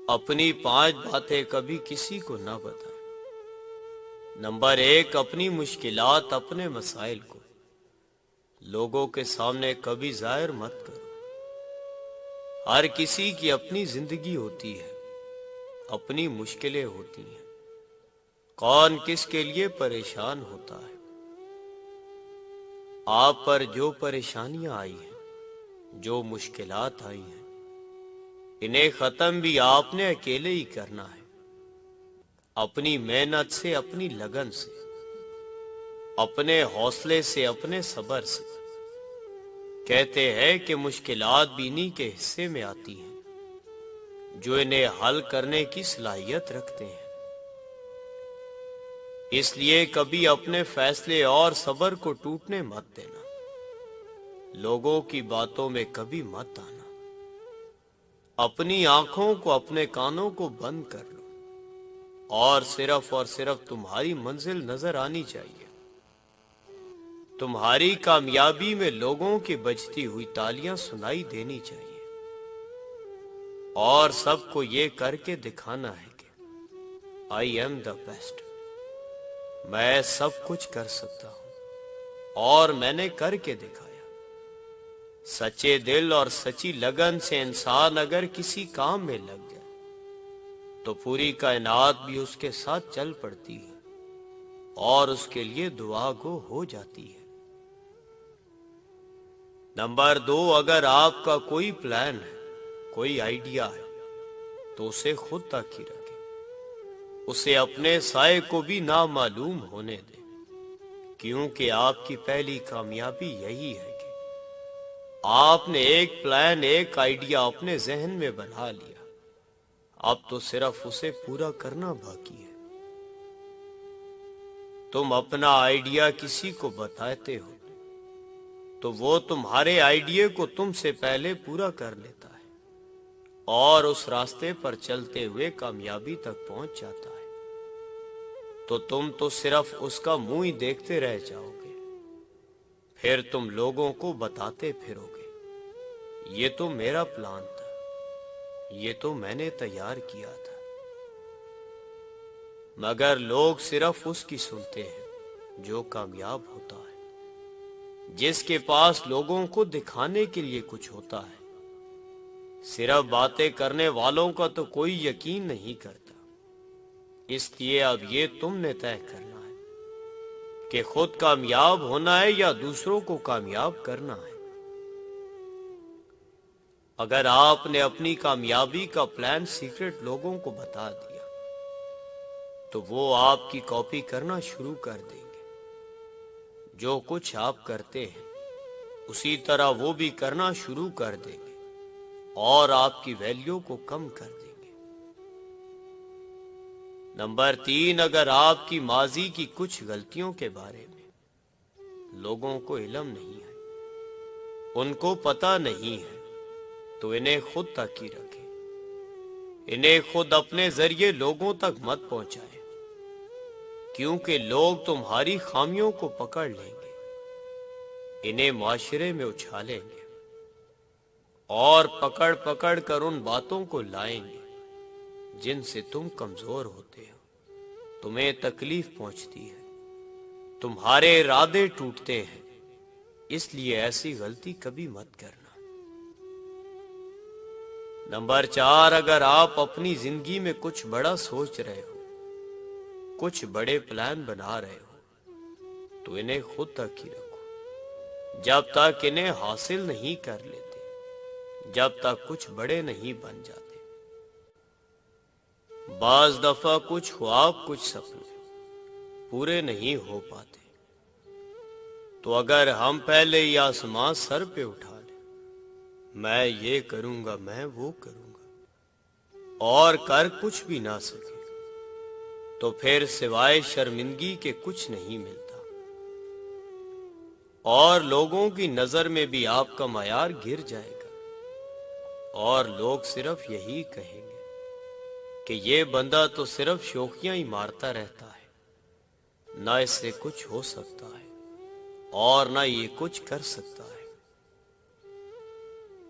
اپنی 5 باتیں کبھی کسی کو نہ بتائیں۔ نمبر 1، اپنی مشکلات، اپنے مسائل کو لوگوں کے سامنے کبھی ظاہر مت کرو۔ ہر کسی کی اپنی زندگی ہوتی ہے، اپنی مشکلیں ہوتی ہیں، کون کس کے لیے پریشان ہوتا ہے۔ آپ پر جو پریشانیاں آئی ہیں، جو مشکلات آئی ہیں، انہیں ختم بھی آپ نے اکیلے ہی کرنا ہے، اپنی محنت سے، اپنی لگن سے، اپنے حوصلے سے، اپنے صبر سے۔ کہتے ہیں کہ مشکلات بھی انہی کے حصے میں آتی ہیں جو انہیں حل کرنے کی صلاحیت رکھتے ہیں۔ اس لیے کبھی اپنے فیصلے اور صبر کو ٹوٹنے مت دینا، لوگوں کی باتوں میں کبھی مت آنا۔ اپنی آنکھوں کو، اپنے کانوں کو بند کر لو، اور صرف تمہاری منزل نظر آنی چاہیے۔ تمہاری کامیابی میں لوگوں کی بجتی ہوئی تالیاں سنائی دینی چاہیے، اور سب کو یہ کر کے دکھانا ہے کہ I am the best، میں سب کچھ کر سکتا ہوں، اور میں نے کر کے دکھایا۔ سچے دل اور سچی لگن سے انسان اگر کسی کام میں لگ جائے تو پوری کائنات بھی اس کے ساتھ چل پڑتی ہے اور اس کے لیے دعا گو ہو جاتی ہے۔ نمبر 2، اگر آپ کا کوئی پلان ہے، کوئی آئیڈیا ہے، تو اسے خود تک ہی رکھیں، اسے اپنے سائے کو بھی نامعلوم ہونے دیں، کیونکہ آپ کی پہلی کامیابی یہی ہے کہ آپ نے ایک پلان، ایک آئیڈیا اپنے ذہن میں بنا لیا، اب تو صرف اسے پورا کرنا باقی ہے۔ تم اپنا آئیڈیا کسی کو بتاتے ہو تو وہ تمہارے آئیڈیا کو تم سے پہلے پورا کر لیتا ہے اور اس راستے پر چلتے ہوئے کامیابی تک پہنچ جاتا ہے، تو تم تو صرف اس کا منہ ہی دیکھتے رہ جاؤ گے۔ پھر تم لوگوں کو بتاتے پھرو گے، یہ تو میرا پلان تھا، یہ تو میں نے تیار کیا تھا۔ مگر لوگ صرف اس کی سنتے ہیں جو کامیاب ہوتا ہے، جس کے پاس لوگوں کو دکھانے کے لیے کچھ ہوتا ہے۔ صرف باتیں کرنے والوں کا تو کوئی یقین نہیں کرتا۔ اس لیے اب یہ تم نے طے کرنا ہے کہ خود کامیاب ہونا ہے یا دوسروں کو کامیاب کرنا ہے۔ اگر آپ نے اپنی کامیابی کا پلان سیکرٹ لوگوں کو بتا دیا تو وہ آپ کی کاپی کرنا شروع کر دیں گے۔ جو کچھ آپ کرتے ہیں اسی طرح وہ بھی کرنا شروع کر دیں گے اور آپ کی ویلیو کو کم کر دیں گے۔ نمبر 3، اگر آپ کی ماضی کی کچھ غلطیوں کے بارے میں لوگوں کو علم نہیں ہے، ان کو پتہ نہیں ہے، تو انہیں خود تک ہی رکھیں، انہیں خود اپنے ذریعے لوگوں تک مت پہنچائیں، کیونکہ لوگ تمہاری خامیوں کو پکڑ لیں گے، انہیں معاشرے میں اچھالیں گے اور پکڑ پکڑ کر ان باتوں کو لائیں گے جن سے تم کمزور ہوتے ہو، تمہیں تکلیف پہنچتی ہے، تمہارے ارادے ٹوٹتے ہیں۔ اس لیے ایسی غلطی کبھی مت کرنا۔ نمبر 4، اگر آپ اپنی زندگی میں کچھ بڑا سوچ رہے ہو، کچھ بڑے پلان بنا رہے ہو، تو انہیں خود تک ہی رکھو، جب تک انہیں حاصل نہیں کر لیتے، جب تک کچھ بڑے نہیں بن جاتے۔ بعض دفعہ کچھ خواب، کچھ سپنے پورے نہیں ہو پاتے، تو اگر ہم پہلے ہی آسمان سر پہ اٹھا لیں، میں یہ کروں گا، میں وہ کروں گا، اور کر کچھ بھی نہ سکے، تو پھر سوائے شرمندگی کے کچھ نہیں ملتا، اور لوگوں کی نظر میں بھی آپ کا معیار گر جائے گا، اور لوگ صرف یہی کہیں گے کہ یہ بندہ تو صرف شوخیاں ہی مارتا رہتا ہے، نہ اس سے کچھ ہو سکتا ہے اور نہ یہ کچھ کر سکتا ہے۔